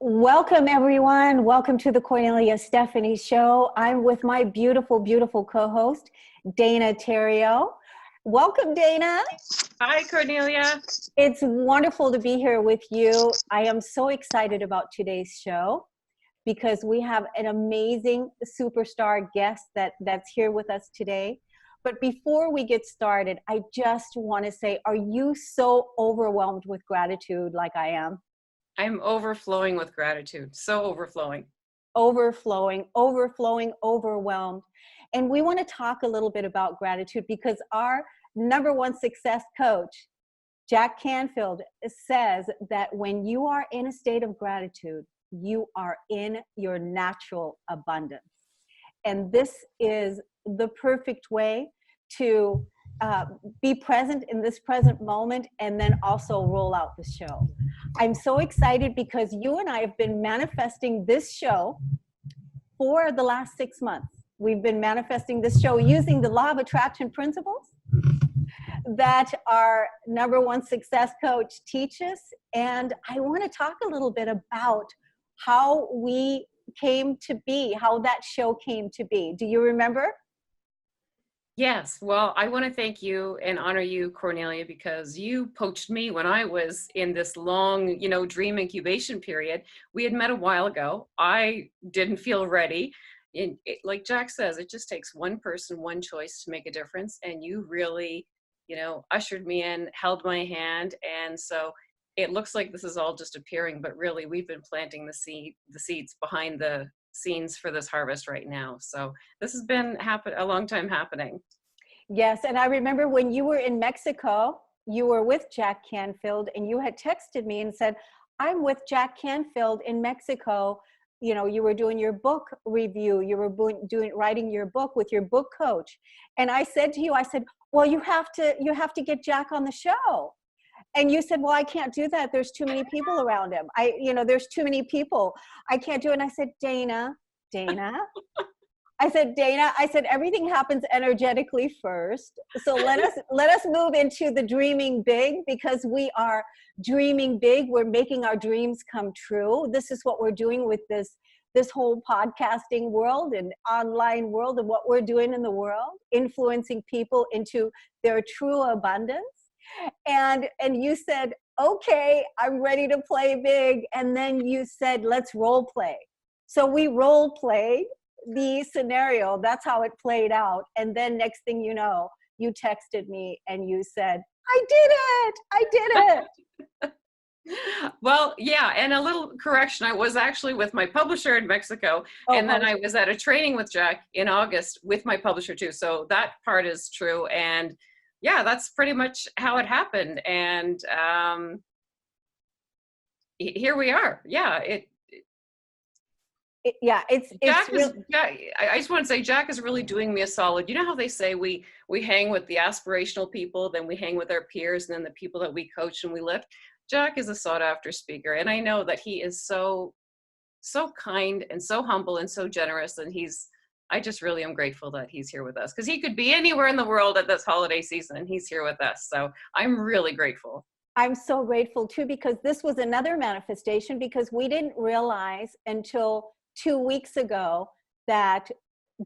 Welcome, everyone. Welcome to the Kornelia Stephanie Show. I'm with my beautiful, beautiful co-host, Dana Terrio. Welcome, Dana. Hi, Cornelia. It's wonderful to be here with you. I am so excited about today's show because we have an amazing superstar guest that's here with us today. But before we get started, I just want to say, are you so overwhelmed with gratitude like I am? I'm overflowing with gratitude. So overflowing. Overflowing, overwhelmed. And we want to talk a little bit about gratitude because our number one success coach, Jack Canfield, says that when you are in a state of gratitude, you are in your natural abundance. And this is the perfect way to be present in this present moment and then also roll out the show. I'm so excited because you and I have been manifesting this show for the last 6 months. We've been manifesting this show using the law of attraction principles that our number one success coach teaches. And I want to talk a little bit about how we came to be, how that show came to be. Do you remember? Yes. Well, I want to thank you and honor you, Cornelia, because you poached me when I was in this long, dream incubation period. We had met a while ago. I didn't feel ready. Like Jack says, it just takes one person, one choice to make a difference. And you really, ushered me in, held my hand. And so it looks like this is all just appearing, but really we've been planting the seeds behind the scenes for this harvest right now. So this has been a long time happening. Yes, and I remember when you were in Mexico, you were with Jack Canfield, and you had texted me and said, I'm with Jack Canfield in Mexico. You were doing your book review, you were writing your book with your book coach. And I said to you, well, you have to get Jack on the show. And you said, well, I can't do that. There's too many people around him. There's too many people. I can't do it. And I said, Dana, I said, everything happens energetically first. So let us move into the dreaming big, because we are dreaming big. We're making our dreams come true. This is what we're doing with this whole podcasting world and online world, and what we're doing in the world, influencing people into their true abundance. And you said, okay, I'm ready to play big. And then you said, let's role play. So we role played the scenario. That's how it played out. And then next thing you know, you texted me and you said, I did it. Well, yeah. And a little correction. I was actually with my publisher in Mexico. And then I was at a training with Jack in August with my publisher too. So that part is true. And yeah, that's pretty much how it happened. And here we are. Yeah. I just want to say Jack is really doing me a solid. You know how they say we hang with the aspirational people, then we hang with our peers, and then the people that we coach and we lift. Jack is a sought after speaker. And I know that he is so kind and so humble and so generous. And I just really am grateful that he's here with us, because he could be anywhere in the world at this holiday season and he's here with us. So I'm really grateful. I'm so grateful too, because this was another manifestation, because we didn't realize until 2 weeks ago that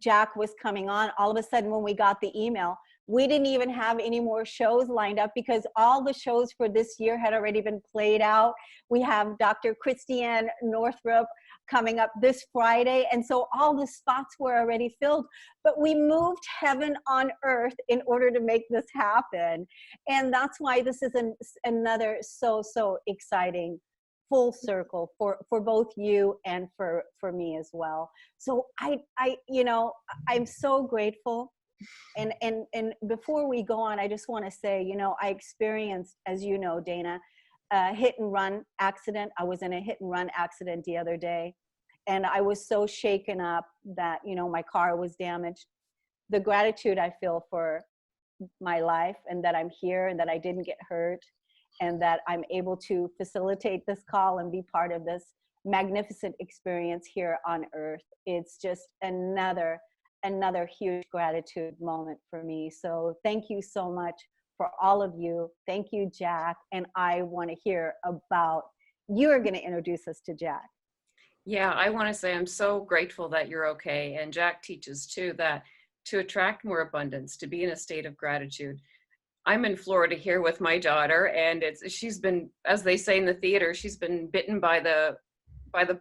Jack was coming on. All of a sudden, when we got the email, we didn't even have any more shows lined up, because all the shows for this year had already been played out. We have Dr. Christiane Northrup coming up this Friday. And so all the spots were already filled, but we moved heaven on earth in order to make this happen. And that's why this is another so exciting full circle for both you and for me as well. So I'm so grateful. And before we go on, I just want to say, I experienced, as you know, Dana, a hit and run accident. I was in a hit and run accident the other day, and I was so shaken up that, my car was damaged. The gratitude I feel for my life, and that I'm here, and that I didn't get hurt, and that I'm able to facilitate this call and be part of this magnificent experience here on earth. It's just another huge gratitude moment for me. So thank you so much for all of you. Thank you, Jack. And I want to hear about, you are going to introduce us to Jack. Yeah, I want to say I'm so grateful that you're okay. And Jack teaches too that to attract more abundance, to be in a state of gratitude. I'm in Florida here with my daughter, and she's been, as they say in the theater, she's been bitten by the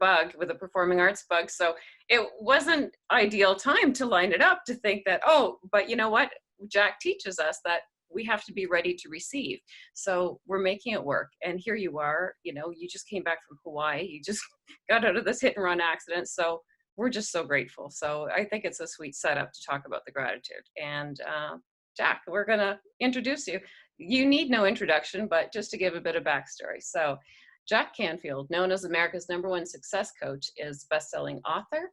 bug, with a performing arts bug. So it wasn't ideal time to line it up to think that, oh, but you know what? Jack teaches us that we have to be ready to receive. So we're making it work. And here you are, you just came back from Hawaii. You just got out of this hit and run accident. So we're just so grateful. So I think it's a sweet setup to talk about the gratitude. And Jack, we're going to introduce you. You need no introduction, but just to give a bit of backstory. So Jack Canfield, known as America's #1 success coach, is best-selling author,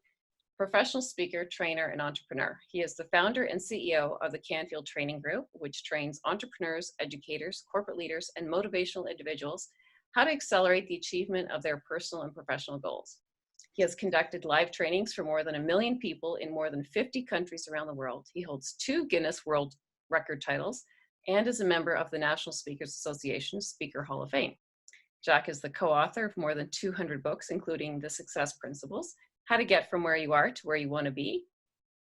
professional speaker, trainer, and entrepreneur. He is the founder and CEO of the Canfield Training Group, which trains entrepreneurs, educators, corporate leaders, and motivational individuals how to accelerate the achievement of their personal and professional goals. He has conducted live trainings for more than 1 million people in more than 50 countries around the world. He holds 2 Guinness World Record titles and is a member of the National Speakers Association Speaker Hall of Fame. Jack is the co-author of more than 200 books, including The Success Principles, How to Get From Where You Are to Where You Want to Be,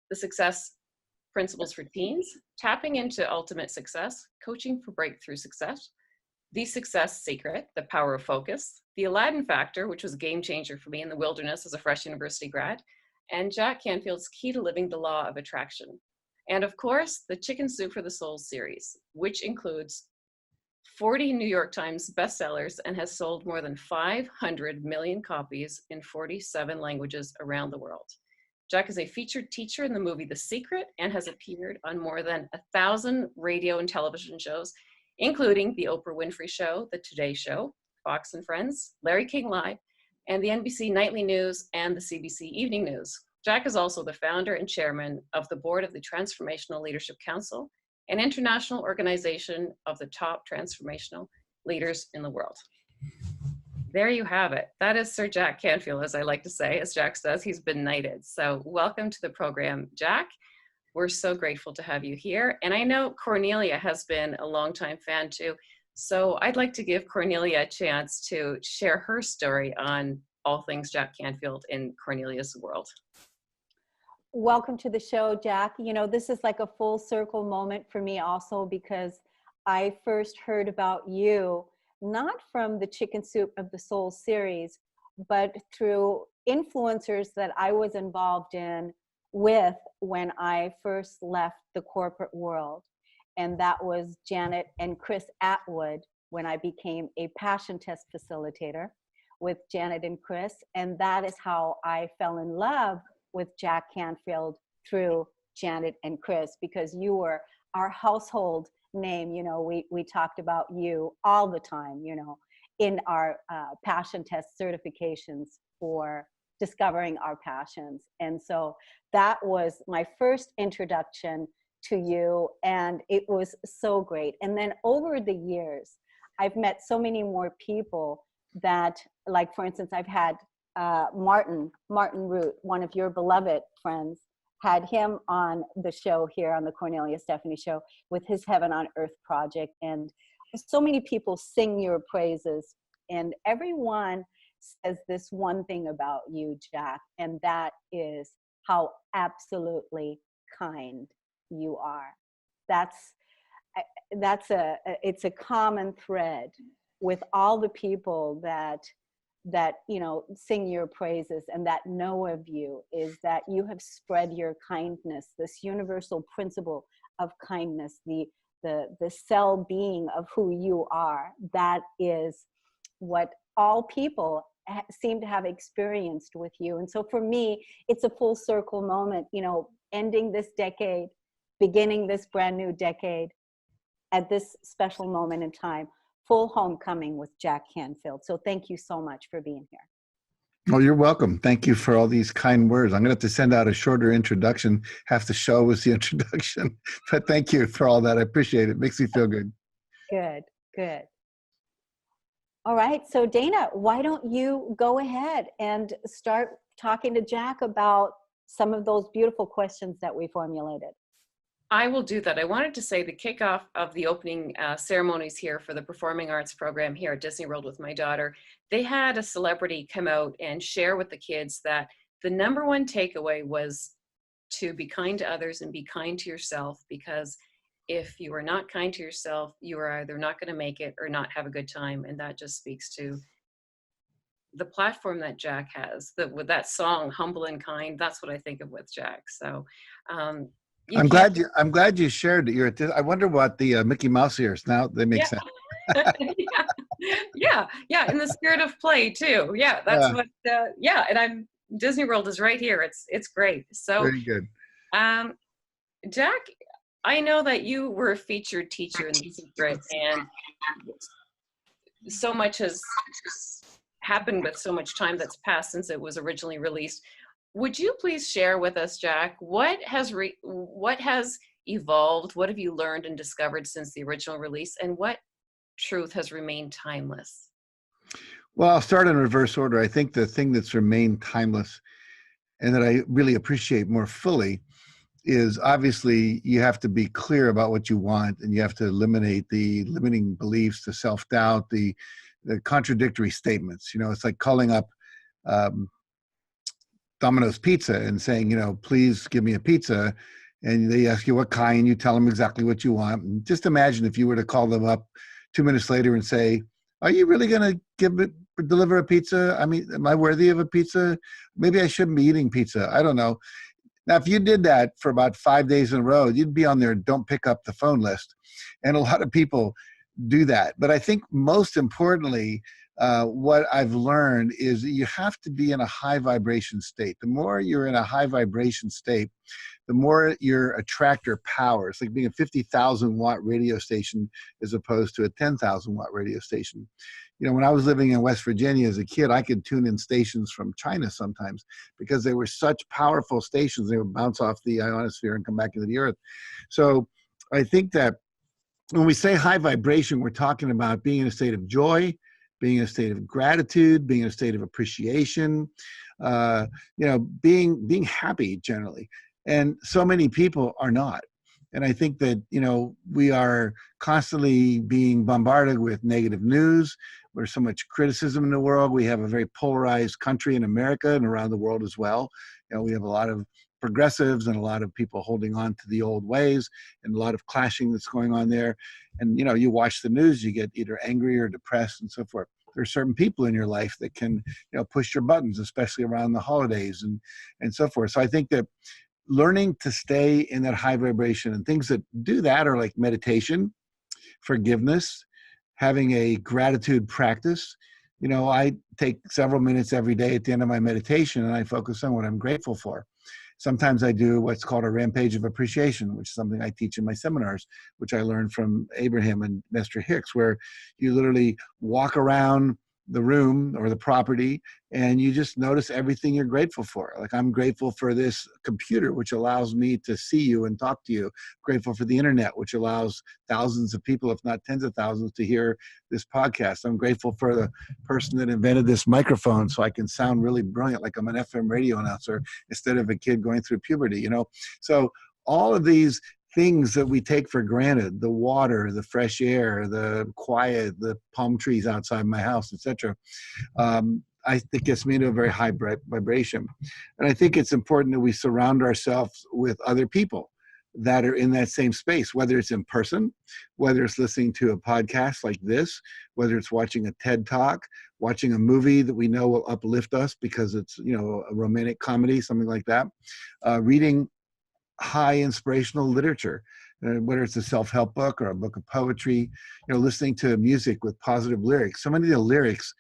The Success Principles for Teens, Tapping into Ultimate Success, Coaching for Breakthrough Success, The Success Secret, The Power of Focus, The Aladdin Factor, which was a game changer for me in the wilderness as a fresh university grad, and Jack Canfield's Key to Living the Law of Attraction. And of course, the Chicken Soup for the Soul series, which includes 40 New York Times bestsellers and has sold more than 500 million copies in 47 languages around the world. Jack is a featured teacher in the movie The Secret and has appeared on more than 1,000 radio and television shows, including The Oprah Winfrey Show, The Today Show, Fox and Friends, Larry King Live, and the NBC Nightly News and the CBC Evening News. Jack is also the founder and chairman of the board of the Transformational Leadership Council, an international organization of the top transformational leaders in the world. There you have it. That is Sir Jack Canfield, as I like to say. As Jack says, he's been knighted. So welcome to the program, Jack. We're so grateful to have you here. And I know Kornelia has been a longtime fan too. So I'd like to give Kornelia a chance to share her story on all things Jack Canfield in Kornelia's world. Welcome to the show, Jack. This is like a full circle moment for me also, because I first heard about you, not from the Chicken Soup of the Soul series, but through influencers that I was involved with when I first left the corporate world. And that was Janet and Chris Atwood, when I became a passion test facilitator with Janet and Chris. And that is how I fell in love with Jack Canfield, through Janet and Chris, because you were our household name. We talked about you all the time, in our passion test certifications for discovering our passions. And so that was my first introduction to you, and it was so great. And then over the years, I've met so many more people that, like, for instance, I've had Martin Root, one of your beloved friends, had him on the show here on the Kornelia Stephanie Show with his Heaven on Earth project. And so many people sing your praises, and everyone says this one thing about you, Jack, and that is how absolutely kind you are. It's a common thread with all the people that sing your praises and that know of you, is that you have spread your kindness, this universal principle of kindness, the cell being of who you are. That is what all people seem to have experienced with you. And so for me, it's a full circle moment, ending this decade, beginning this brand new decade at this special moment in time. Full homecoming with Jack Canfield. So thank you so much for being here. Oh, you're welcome. Thank you for all these kind words. I'm going to have to send out a shorter introduction. Half the show was the introduction. But thank you for all that. I appreciate it. Makes me feel good. Good. All right. So Dana, why don't you go ahead and start talking to Jack about some of those beautiful questions that we formulated? I will do that. I wanted to say the kickoff of the opening ceremonies here for the Performing Arts program here at Disney World with my daughter, they had a celebrity come out and share with the kids that the number one takeaway was to be kind to others and be kind to yourself, because if you are not kind to yourself, you are either not going to make it or not have a good time. And that just speaks to the platform that Jack has, that with that song, Humble and Kind, that's what I think of with Jack. So you I'm can't, glad you shared it. You're at this, I wonder what the Mickey Mouse ears, now they make yeah. sense. Yeah, in the spirit of play too. Yeah, that's Yeah, what, yeah, and Disney World is right here. It's great. So, very good. um, Jack, I know that you were a featured teacher in the secret, and so much has happened with so much time that's passed since it was originally released. Would you please share with us, Jack, what has evolved? What have you learned and discovered since the original release, and what truth has remained timeless? Well, I'll start in reverse order. I think the thing that's remained timeless and that I really appreciate more fully is, obviously you have to be clear about what you want, and you have to eliminate the limiting beliefs, the self-doubt, the contradictory statements. You know, it's like calling up Domino's Pizza and saying, please give me a pizza. And they ask you what kind, you tell them exactly what you want. And just imagine if you were to call them up 2 minutes later and say, are you really going to deliver a pizza? I mean, am I worthy of a pizza? Maybe I shouldn't be eating pizza. I don't know. Now, if you did that for about 5 days in a row, you'd be on their don't pick up the phone list. And a lot of people do that. But I think most importantly, what I've learned is that you have to be in a high vibration state. The more you're in a high vibration state, the more your attractor power. It's like being a 50,000 watt radio station as opposed to a 10,000 watt radio station. When I was living in West Virginia as a kid, I could tune in stations from China sometimes because they were such powerful stations. They would bounce off the ionosphere and come back into the earth. So I think that when we say high vibration, we're talking about being in a state of joy, being in a state of gratitude, being in a state of appreciation, being happy generally. And so many people are not. And I think that, we are constantly being bombarded with negative news. There's so much criticism in the world. We have a very polarized country in America and around the world as well. We have a lot of progressives and a lot of people holding on to the old ways, and a lot of clashing that's going on there. And, you watch the news, you get either angry or depressed and so forth. There are certain people in your life that can, push your buttons, especially around the holidays and so forth. So I think that learning to stay in that high vibration, and things that do that are like meditation, forgiveness, having a gratitude practice. I take several minutes every day at the end of my meditation, and I focus on what I'm grateful for. Sometimes I do what's called a rampage of appreciation, which is something I teach in my seminars, which I learned from Abraham and Nestor Hicks, where you literally walk around the room or the property and you just notice everything you're grateful for. Like, I'm grateful for this computer, which allows me to see you and talk to you. Grateful for the internet, which allows thousands of people, if not tens of thousands, to hear this podcast. I'm grateful for the person that invented this microphone so I can sound really brilliant, like I'm an FM radio announcer instead of a kid going through puberty, So all of these things that we take for granted, the water, the fresh air, the quiet, the palm trees outside my house, etc. I think gets me into a very high vibration. And I think it's important that we surround ourselves with other people that are in that same space, whether it's in person, whether it's listening to a podcast like this, whether it's watching a TED Talk, watching a movie that we know will uplift us because it's, a romantic comedy, something like that, reading high inspirational literature, whether it's a self-help book or a book of poetry, listening to music with positive lyrics. So many of the lyrics,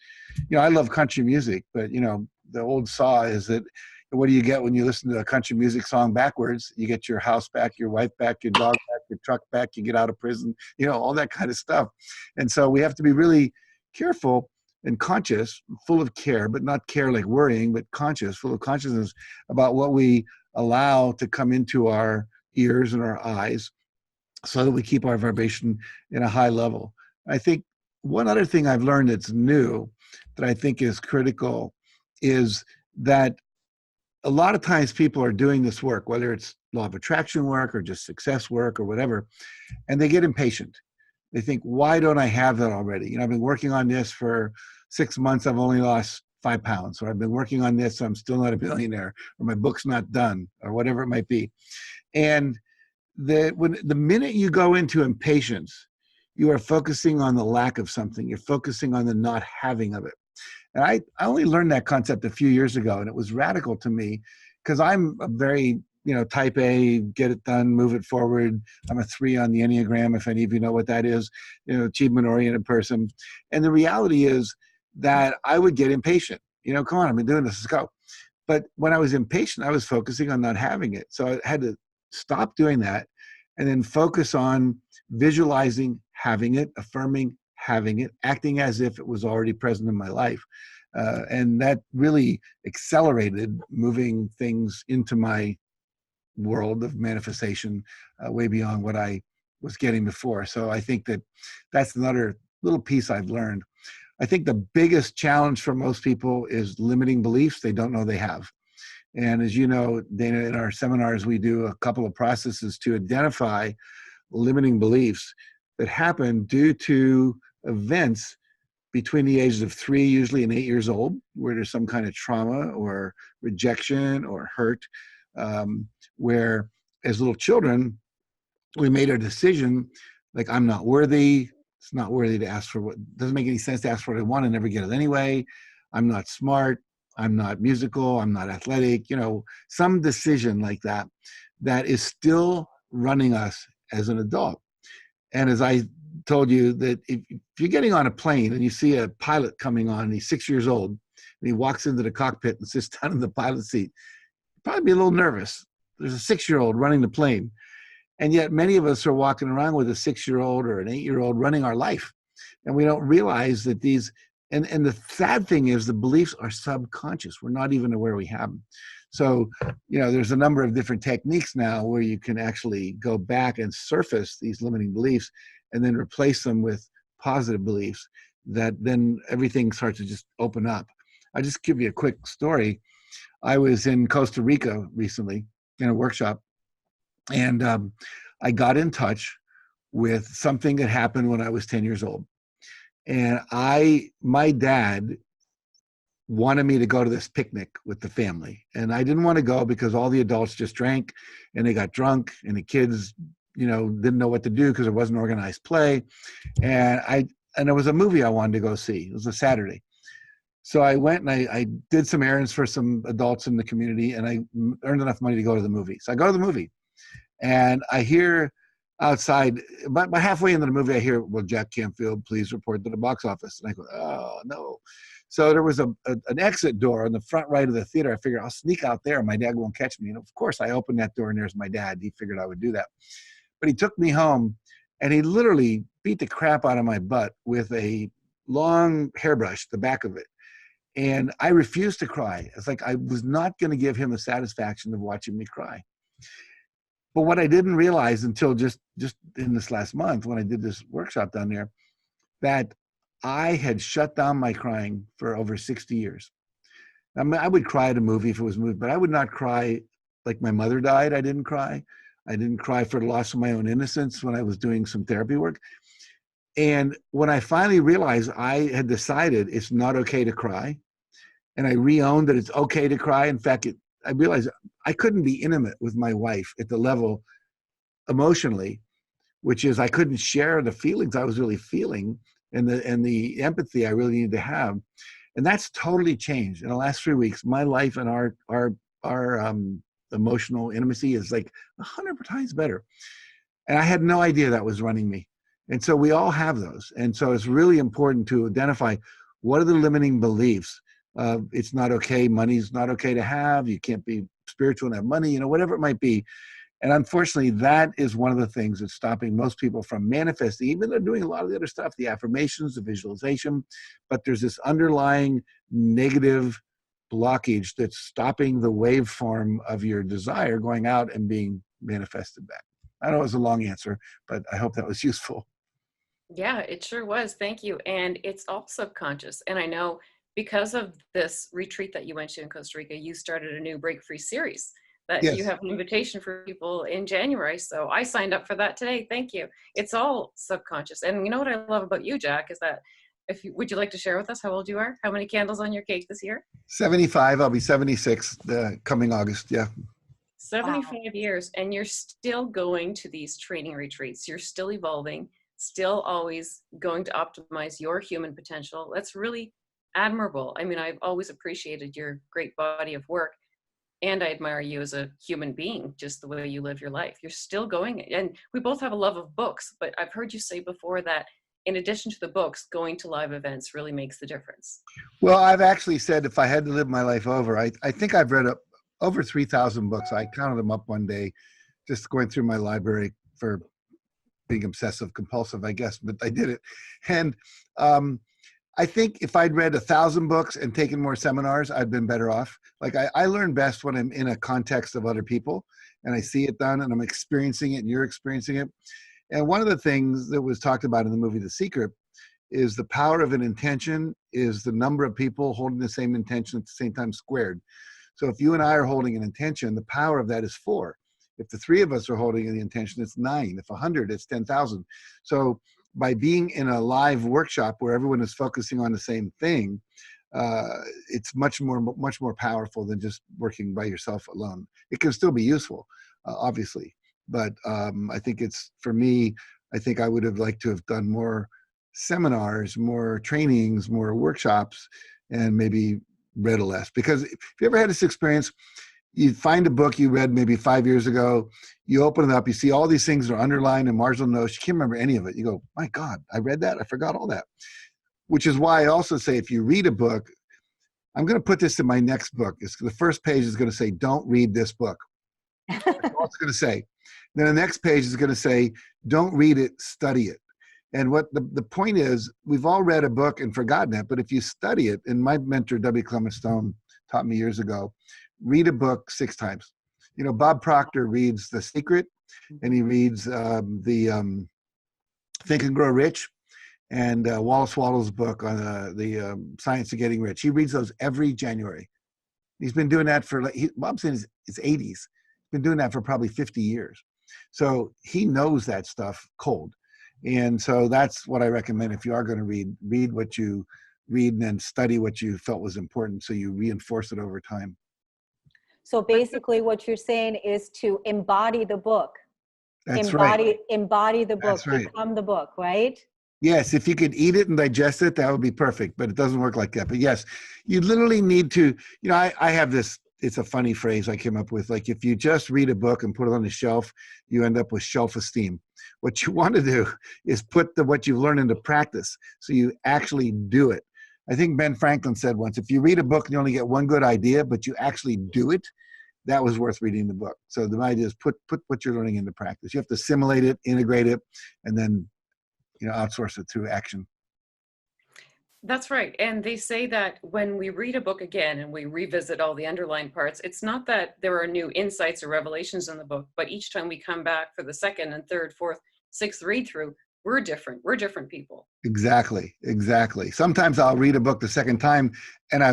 I love country music, but the old saw is that, what do you get when you listen to a country music song backwards? You get your house back, your wife back, your dog back, your truck back, you get out of prison, all that kind of stuff. And so we have to be really careful and conscious, full of care, but not care like worrying, but conscious, full of consciousness about what we allow to come into our ears and our eyes, so that we keep our vibration in a high level. I think one other thing I've learned that's new that I think is critical is that a lot of times people are doing this work, whether it's law of attraction work or just success work or whatever, and they get impatient. They think, why don't I have that already? I've been working on this for 6 months. I've only lost 5 pounds. Or I've been working on this. So I'm still not a billionaire, or my book's not done, or whatever it might be. And the minute you go into impatience, you are focusing on the lack of something. You're focusing on the not having of it. And I only learned that concept a few years ago, and it was radical to me because I'm a very, type A, get it done, move it forward. I'm a 3 on the Enneagram, if any of you know what that is, achievement-oriented person. And the reality is that I would get impatient. Come on, I've been doing this, let's go. But when I was impatient, I was focusing on not having it. So I had to stop doing that and then focus on visualizing having it, affirming having it, acting as if it was already present in my life. And that really accelerated moving things into my world of manifestation way beyond what I was getting before. So I think that that's another little piece I've learned. I think the biggest challenge for most people is limiting beliefs they don't know they have. And as you know, Dana, in our seminars, we do a couple of processes to identify limiting beliefs that happen due to events between the ages of 3, usually, and 8 years old, where there's some kind of trauma or rejection or hurt, where as little children, we made a decision like, I'm not worthy. It's not worthy to ask for what doesn't make any sense to ask for what I want and never get it anyway. I'm not smart. I'm not musical. I'm not athletic. Some decision like that, that is still running us as an adult. And as I told you, that if you're getting on a plane and you see a pilot coming on, and he's 6 years old, and he walks into the cockpit and sits down in the pilot seat, you'd probably be a little nervous. There's a 6-year-old running the plane. And yet many of us are walking around with a 6-year-old or an 8-year-old running our life. And we don't realize that these, and the sad thing is the beliefs are subconscious. We're not even aware we have them. So, there's a number of different techniques now where you can actually go back and surface these limiting beliefs and then replace them with positive beliefs, that then everything starts to just open up. I'll just give you a quick story. I was in Costa Rica recently in a workshop, and I got in touch with something that happened when I was 10 years old. And my dad wanted me to go to this picnic with the family. And I didn't want to go because all the adults just drank and they got drunk, and the kids, didn't know what to do because it wasn't organized play. And there was a movie I wanted to go see. It was a Saturday. So I went and I did some errands for some adults in the community, and I earned enough money to go to the movie. So I go to the movie, and I hear outside, about halfway into the movie, I hear, "Well, Jack Canfield, please report to the box office." And I go, "Oh, no." So there was an exit door on the front right of the theater. I figured I'll sneak out there and my dad won't catch me. And of course, I opened that door and there's my dad. He figured I would do that. But he took me home, and he literally beat the crap out of my butt with a long hairbrush, the back of it. And I refused to cry. It's like I was not going to give him the satisfaction of watching me cry. But what I didn't realize until just in this last month when I did this workshop down there, that I had shut down my crying for over 60 years. I mean, I would cry at a movie if it was a movie, but I would not cry like my mother died. I didn't cry. I didn't cry for the loss of my own innocence when I was doing some therapy work. And when I finally realized I had decided it's not okay to cry, and I re-owned that it's okay to cry. In fact, I realized I couldn't be intimate with my wife at the level emotionally, which is I couldn't share the feelings I was really feeling and the empathy I really needed to have. And that's totally changed. In the last 3 weeks, my life and our emotional intimacy is like 100 times better. And I had no idea that was running me. And so we all have those. And so it's really important to identify what are the limiting beliefs. It's not okay. Money's not okay to have. You can't be spiritual and have money, whatever it might be. And unfortunately, that is one of the things that's stopping most people from manifesting, even though they're doing a lot of the other stuff, the affirmations, the visualization. But there's this underlying negative blockage that's stopping the waveform of your desire going out and being manifested back. I know it was a long answer, but I hope that was useful. Yeah, it sure was. Thank you. And it's all subconscious. And I know because of this retreat that you went to in Costa Rica, you started a new Break Free series that you Yes. have an invitation for people in January. So I signed up for that today. Thank you. It's all subconscious. And you know what I love about you, Jack, is that would you like to share with us how old you are? How many candles on your cake this year? 75. I'll be 76 coming August. Yeah. 75 years, and you're still going to these training retreats. You're still evolving, still always going to optimize your human potential. That's really admirable. I mean, I've always appreciated your great body of work, and I admire you as a human being, just the way you live your life. You're still going, and we both have a love of books, but I've heard you say before that in addition to the books, going to live events really makes the difference. Well, I've actually said if I had to live my life over, I think I've read over 3,000 books. I counted them up one day, just going through my library for being obsessive compulsive, I guess, but I did it. And I think if I'd read 1,000 books and taken more seminars, I'd been better off. Like I learn best when I'm in a context of other people and I see it done and I'm experiencing it and you're experiencing it. And one of the things that was talked about in the movie The Secret is the power of an intention is the number of people holding the same intention at the same time squared. So if you and I are holding an intention, the power of that is 4. If the 3 of us are holding the intention, it's 9. If 100, it's 10,000. So by being in a live workshop where everyone is focusing on the same thing, it's much more powerful than just working by yourself alone. It can still be useful, obviously, but I think it's, for me, I think I would have liked to have done more seminars, more trainings, more workshops, and maybe read less. Because if you ever had this experience, you find a book you read maybe 5 years ago, you open it up, you see all these things that are underlined and marginal notes, you can't remember any of it. You go, my God, I read that, I forgot all that. Which is why I also say if you read a book, I'm going to put this in my next book. The first page is going to say, don't read this book. That's all it's going to say. Then the next page is going to say, don't read it, study it. And what the point is, we've all read a book and forgotten it, but if you study it, and my mentor, W. Clement Stone, taught me years ago, read a book 6 times. You know, Bob Proctor reads The Secret, and he reads the Think and Grow Rich, and Wallace Wattles' book on the Science of Getting Rich. He reads those every January. He's been doing that for, Bob's in his 80s. He's been doing that for probably 50 years. So he knows that stuff cold. And so that's what I recommend. If you are going to read what you read and then study what you felt was important so you reinforce it over time. So basically what you're saying is to embody the book. That's right. Embody the book, That's right. become the book, right? Yes, if you could eat it and digest it, that would be perfect, but it doesn't work like that. But yes, you literally need to, I have this, it's a funny phrase I came up with, like if you just read a book and put it on the shelf, you end up with shelf esteem. What you want to do is put what you've learned into practice so you actually do it. I think Ben Franklin said once, if you read a book and you only get one good idea, but you actually do it, that was worth reading the book. So the idea is put what you're learning into practice. You have to assimilate it, integrate it, and then outsource it through action. That's right. And they say that when we read a book again and we revisit all the underlined parts, it's not that there are new insights or revelations in the book, but each time we come back for the second and third, fourth, sixth read through, we're different. We're different people. Exactly. Sometimes I'll read a book the second time and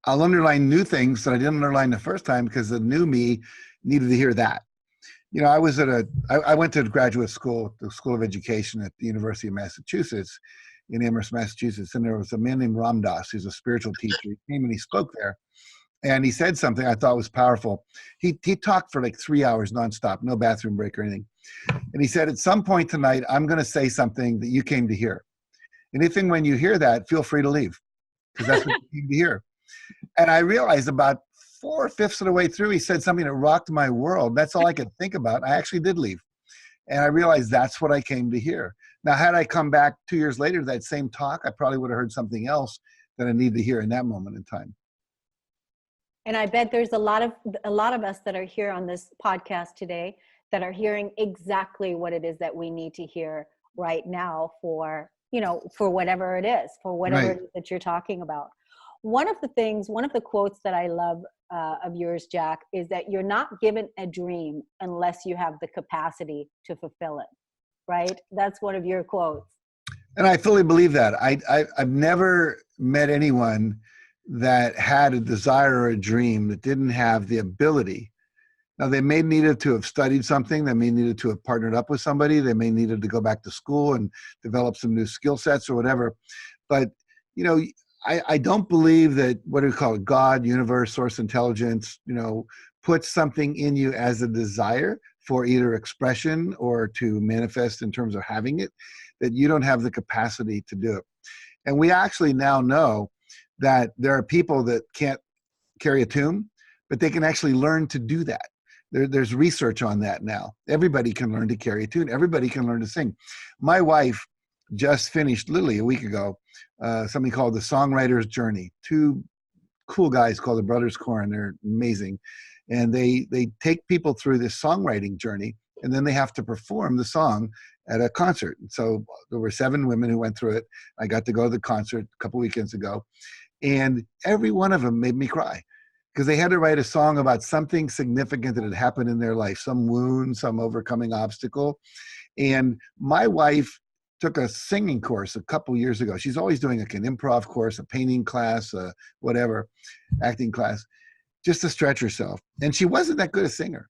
I'll underline new things that I didn't underline the first time because the new me needed to hear that. I went to graduate school, the School of Education at the University of Massachusetts in Amherst, Massachusetts. And there was a man named Ram Dass, who's a spiritual teacher. He came and he spoke there. And he said something I thought was powerful. He talked for like 3 hours nonstop, no bathroom break or anything. And he said, at some point tonight, I'm going to say something that you came to hear. And if and when you hear that, feel free to leave because that's what you came to hear. And I realized about 4/5 of the way through, he said something that rocked my world. That's all I could think about. I actually did leave. And I realized that's what I came to hear. Now, had I come back 2 years later to that same talk, I probably would have heard something else that I needed to hear in that moment in time. And I bet there's a lot of us that are here on this podcast today that are hearing exactly what it is that we need to hear right now for whatever it is, Right. it is that you're talking about. One of the quotes that I love of yours, Jack, is that you're not given a dream unless you have the capacity to fulfill it, right? That's one of your quotes. And I fully believe that. I've never met anyone that had a desire or a dream that didn't have the ability. Now, they may needed to have studied something. They may needed to have partnered up with somebody. They may needed to go back to school and develop some new skill sets or whatever. But, you know, I don't believe that, what do we call it, God, universe, source intelligence, you know, puts something in you as a desire for either expression or to manifest in terms of having it, that you don't have the capacity to do it. And we actually now know that there are people that can't carry a tune, but they can actually learn to do that. There's research on that now. Everybody can learn to carry a tune. Everybody can learn to sing. My wife just finished literally a week ago something called The Songwriter's Journey. Two cool guys called the Brothers Korn. They're amazing. And they take people through this songwriting journey, and then they have to perform the song at a concert. So there were 7 women who went through it. I got to go to the concert a couple weekends ago, and every one of them made me cry, because they had to write a song about something significant that had happened in their life, some wound, some overcoming obstacle. And my wife took a singing course a couple years ago. She's always doing like an improv course, a painting class, whatever, acting class, just to stretch herself. And she wasn't that good a singer.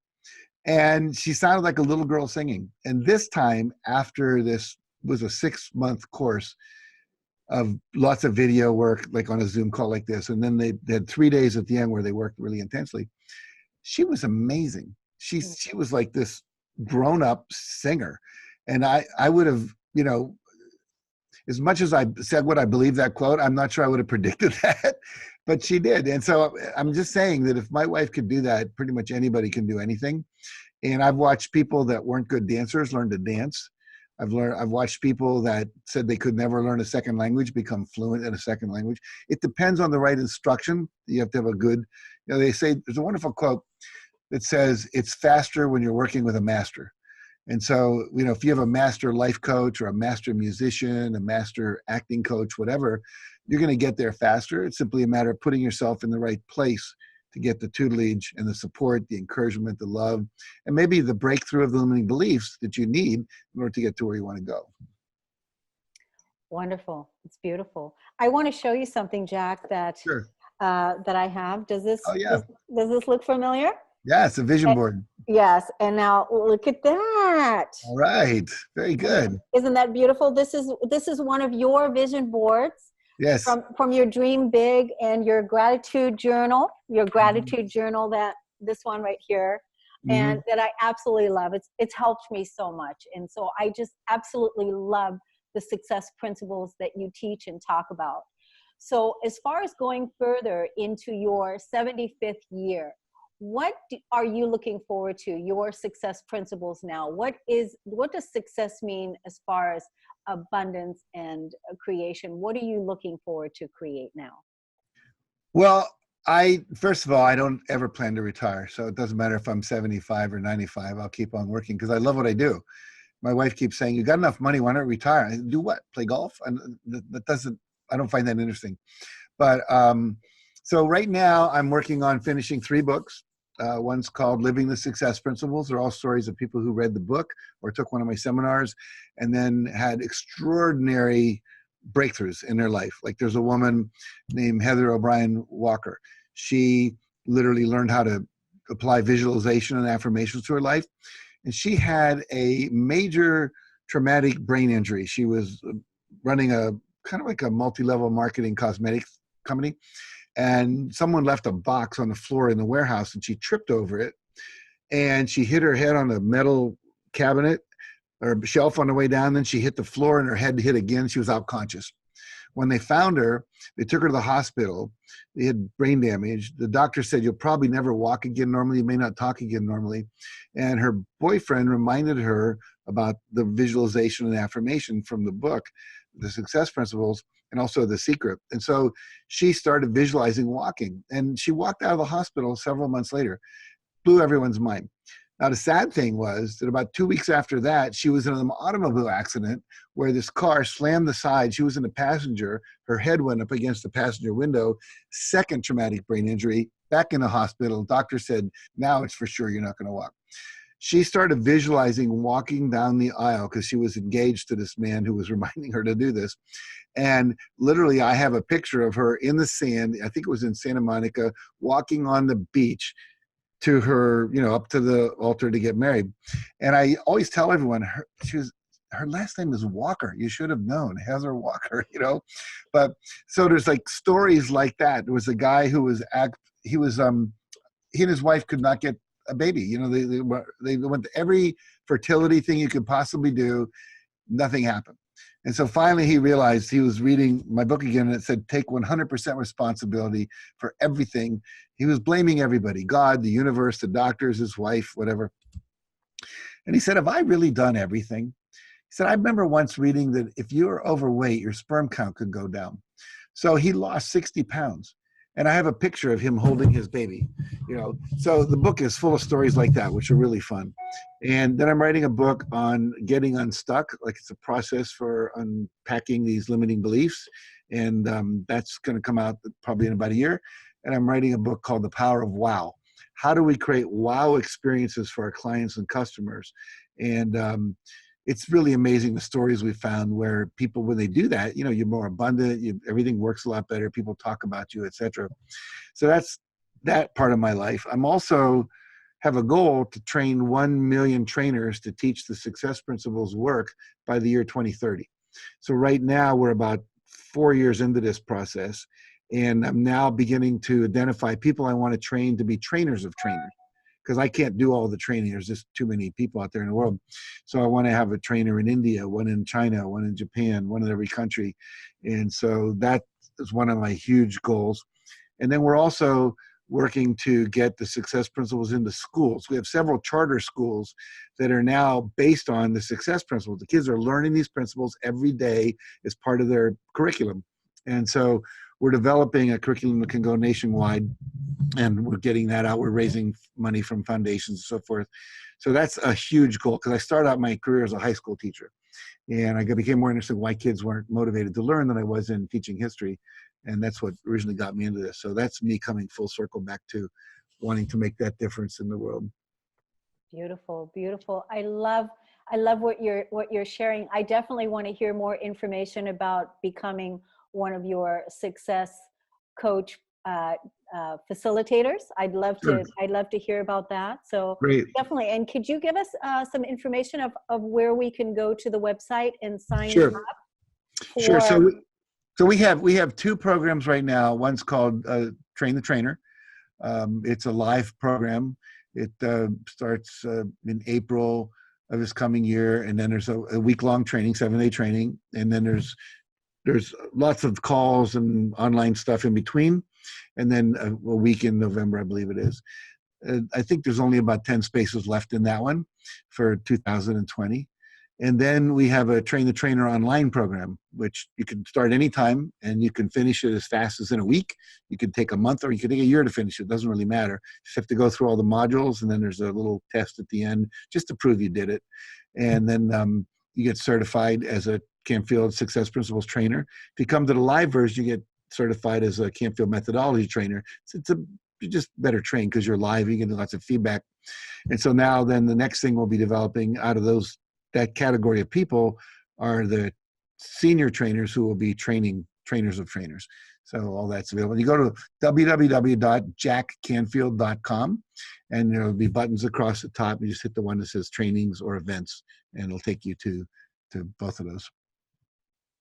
And she sounded like a little girl singing. And this time, after this was a 6-month course of lots of video work, like on a Zoom call like this, and then they had 3 days at the end where they worked really intensely, she was amazing. She was like this grown-up singer. And I would have, you know, as much as I said what I believe that quote, I'm not sure I would have predicted that, but she did. And so I'm just saying that if my wife could do that, pretty much anybody can do anything. And I've watched people that weren't good dancers learn to dance. I've watched people that said they could never learn a second language become fluent in a second language. It depends on the right instruction. You have to have a good, you know, they say, there's a wonderful quote that says, it's faster when you're working with a master. And so, you know, if you have a master life coach or a master musician, a master acting coach, whatever, you're going to get there faster. It's simply a matter of putting yourself in the right place to get the tutelage and the support, the encouragement, the love, and maybe the breakthrough of the limiting beliefs that you need in order to get to where you want to go. Wonderful. It's beautiful. I want to show you something, Jack, that Sure. that I have. Does this, Oh, yeah. does this look familiar? Yeah, it's a vision board. Yes. And now look at that. All right. Very good. Isn't that beautiful? This is one of your vision boards. Yes. From your Dream Big and your gratitude journal, that this one right here, and that I absolutely love. It's helped me so much. And so I just absolutely love the success principles that you teach and talk about. So as far as going further into your 75th year, what are you looking forward to, your success principles now? What does success mean as far as abundance and creation? What are you looking forward to create now? Well, first of all, I don't ever plan to retire. So it doesn't matter if I'm 75 or 95, I'll keep on working because I love what I do. My wife keeps saying, you got enough money, why not retire? I do what? Play golf? And I don't find that interesting. But so right now I'm working on finishing 3 books. One's called Living the Success Principles. They're all stories of people who read the book or took one of my seminars and then had extraordinary breakthroughs in their life. Like there's a woman named Heather O'Brien Walker. She literally learned how to apply visualization and affirmations to her life. And she had a major traumatic brain injury. She was running a kind of like a multi-level marketing cosmetics company. And someone left a box on the floor in the warehouse and she tripped over it and she hit her head on a metal cabinet or shelf on the way down. Then she hit the floor and her head hit again. She was out conscious. When they found her, they took her to the hospital. They had brain damage. The doctor said, you'll probably never walk again normally. You may not talk again normally. And her boyfriend reminded her about the visualization and affirmation from the book, The Success Principles, and also The Secret. And so she started visualizing walking. And she walked out of the hospital several months later. Blew everyone's mind. Now, the sad thing was that about 2 weeks after that, she was in an automobile accident where this car slammed the side. She was in the passenger. Her head went up against the passenger window. Second traumatic brain injury. Back in the hospital. Doctor said, now it's for sure you're not going to walk. she started visualizing walking down the aisle because she was engaged to this man who was reminding her to do this. And literally, I have a picture of her in the sand. I think it was in Santa Monica, walking on the beach to her, up to the altar to get married. And I always tell everyone, her last name is Walker. You should have known, Heather Walker, But so there's like stories like that. There was a guy who was he and his wife could not get a baby. They went to every fertility thing you could possibly do. Nothing happened. And so finally he realized, he was reading my book again, and it said, take 100% responsibility for everything. He was blaming everybody, God, the universe, the doctors, his wife, whatever. And he said, have I really done everything? He said, I remember once reading that if you're overweight, your sperm count could go down. So he lost 60 pounds. And I have a picture of him holding his baby, So the book is full of stories like that, which are really fun. And then I'm writing a book on getting unstuck, like it's a process for unpacking these limiting beliefs. And that's going to come out probably in about a year. And I'm writing a book called The Power of Wow. How do we create wow experiences for our clients and customers? And it's really amazing the stories we found where people, when they do that, you're more abundant, everything works a lot better, people talk about you, etc. So that's that part of my life. I'm also have a goal to train 1 million trainers to teach the success principles work by the year 2030. So right now we're about 4 years into this process, and I'm now beginning to identify people I want to train to be trainers of trainers, because I can't do all the training. There's just too many people out there in the world. So I want to have a trainer in India, one in China, one in Japan, one in every country. And so that is one of my huge goals. And then we're also working to get the success principles into schools. We have several charter schools that are now based on the success principles. The kids are learning these principles every day as part of their curriculum. And so we're developing a curriculum that can go nationwide, and we're getting that out. We're raising money from foundations and so forth. So that's a huge goal, because I started out my career as a high school teacher, and I became more interested in why kids weren't motivated to learn than I was in teaching history. And that's what originally got me into this. So that's me coming full circle back to wanting to make that difference in the world. Beautiful, beautiful. I love what you're sharing. I definitely want to hear more information about becoming one of your success coach facilitators. I'd love to hear about that. So Great. definitely. And could you give us some information of where we can go to the website and sign Sure. up? Sure. So we have 2 programs right now. One's called Train the Trainer. It's a live program. It starts in April of this coming year, and then there's a week-long training, 7-day training, and then there's lots of calls and online stuff in between, and then a week in November, I believe it is. I think there's only about 10 spaces left in that one for 2020. And then we have a Train the Trainer online program, which you can start anytime and you can finish it as fast as in a week. You can take a month, or you can take a year to finish it. It doesn't really matter. You just have to go through all the modules, and then there's a little test at the end just to prove you did it. And then you get certified as a Canfield Success Principles trainer. If you come to the live version, you get certified as a Canfield Methodology trainer. You're just better trained because you're live. You get lots of feedback. And so now then the next thing we'll be developing out of that category of people are the senior trainers who will be training trainers of trainers. So all that's available. You go to www.jackcanfield.com, and there'll be buttons across the top. You just hit the one that says trainings or events, and it'll take you to both of those.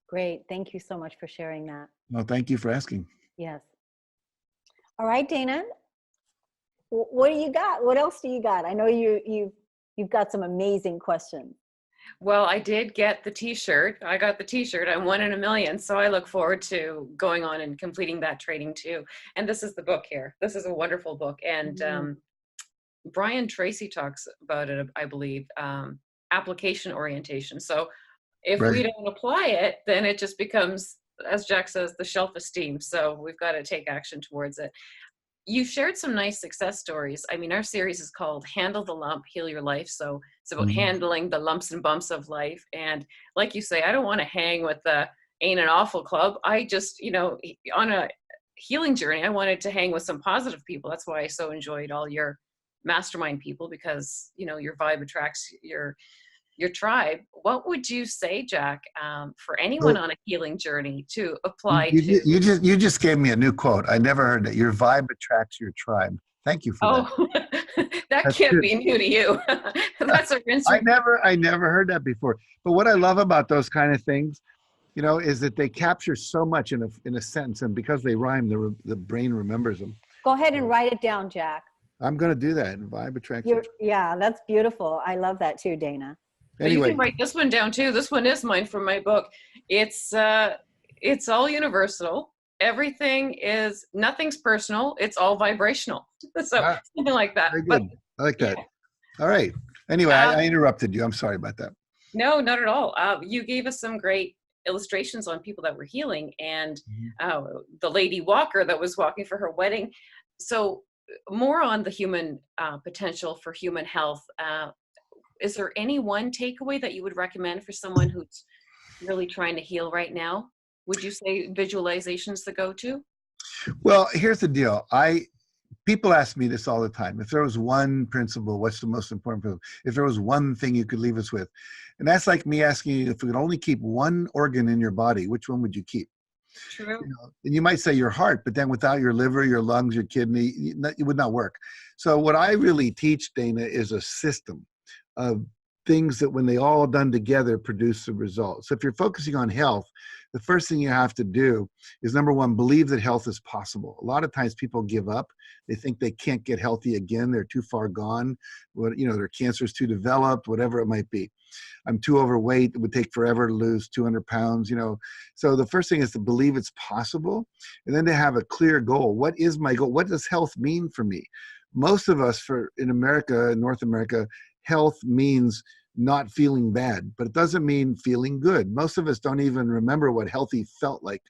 Great. Thank you so much for sharing that. Well, thank you for asking. Yes. All right, Dana, what do you got? What else do you got? I know you've got some amazing questions. Well, I did get the t-shirt. I got the t-shirt. I'm 1 in a million. So I look forward to going on and completing that training too. And this is the book here. This is a wonderful book. And Brian Tracy talks about it, I believe, application orientation. So if we don't apply it, then it just becomes, as Jack says, the self-esteem. So we've got to take action towards it. You shared some nice success stories. I mean, our series is called Handle the Lump, Heal Your Life. So it's about handling the lumps and bumps of life. And like you say, I don't want to hang with the Ain't an Awful Club. I just, on a healing journey, I wanted to hang with some positive people. That's why I so enjoyed all your mastermind people because, you know, your vibe attracts your tribe. What would you say, Jack, for anyone So on a healing journey to apply you, to? you just gave me a new quote. I never heard that. Your vibe attracts your tribe. Thank you for that. Oh, that That's can't good. be new to you. That's a rinse. I never heard that before. But what I love about those kind of things, you know, is that they capture so much in a sentence, and because they rhyme, the brain remembers them. Go ahead and So write it down, Jack. I'm going to do that. Vibe attracts your tribe. Yeah, that's beautiful. I love that too, Dana. But you Anyway, can write this one down too. This one is mine from my book. It's all universal. Nothing's personal. It's all vibrational. So ah, something like that. very But good. I like that. yeah. All right. Anyway, I interrupted you. I'm sorry about that. No, not at all. You gave us some great illustrations on people that were healing, and the lady walker that was walking for her wedding. So more on the human potential for human health. Is there any one takeaway that you would recommend for someone who's really trying to heal right now? Would you say visualization's the go-to? Well, here's the deal. People ask me this all the time. If there was one principle, what's the most important principle? If there was one thing you could leave us with, and that's like me asking you, if we could only keep one organ in your body, which one would you keep? True. You know, and you might say your heart, but then without your liver, your lungs, your kidney, it would not work. So what I really teach, Dana, is a system of things that when they all done together produce the result. So if you're focusing on health, the first thing you have to do is, number one, believe that health is possible. A lot of times people give up. They think they can't get healthy again. They're too far gone. You know, their cancer's too developed, whatever it might be. I'm too overweight. It would take forever to lose 200 pounds, you know. So the first thing is to believe it's possible, and then to have a clear goal. What is my goal? What does health mean for me? Most of us in America, North America, health means not feeling bad, but it doesn't mean feeling good. Most of us don't even remember what healthy felt like,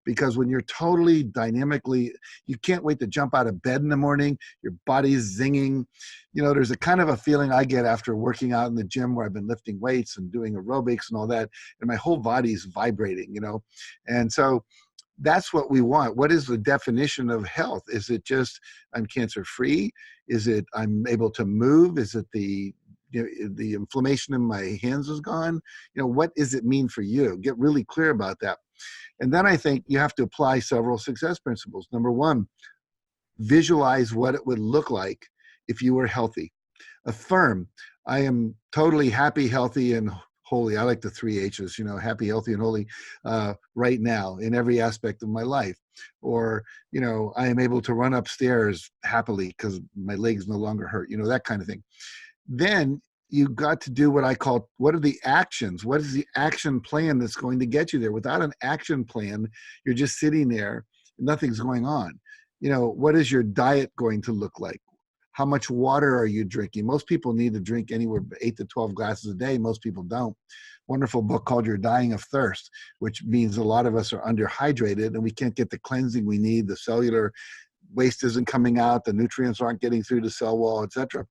because when you're totally dynamically, you can't wait to jump out of bed in the morning, your body's zinging. You know, there's a kind of a feeling I get after working out in the gym where I've been lifting weights and doing aerobics and all that, and my whole body's vibrating, you know. And so that's what we want. What is the definition of health? Is it just I'm cancer free? Is it I'm able to move? Is it the inflammation in my hands is gone? You know, what does it mean for you? Get really clear about that. And then I think you have to apply several success principles. Number one, visualize what it would look like if you were healthy. Affirm, I am totally happy, healthy, and holy. I like the 3 H's, you know, happy, healthy, and holy right now in every aspect of my life. Or, you know, I am able to run upstairs happily because my legs no longer hurt, you know, that kind of thing. Then you got to do what I call, what are the actions? What is the action plan that's going to get you there? Without an action plan, you're just sitting there, nothing's going on. You know, what is your diet going to look like? How much water are you drinking? Most people need to drink anywhere 8 to 12 glasses a day. Most people don't. Wonderful book called You're Dying of Thirst, which means a lot of us are underhydrated and we can't get the cleansing we need. The cellular waste isn't coming out. The nutrients aren't getting through the cell wall, etc.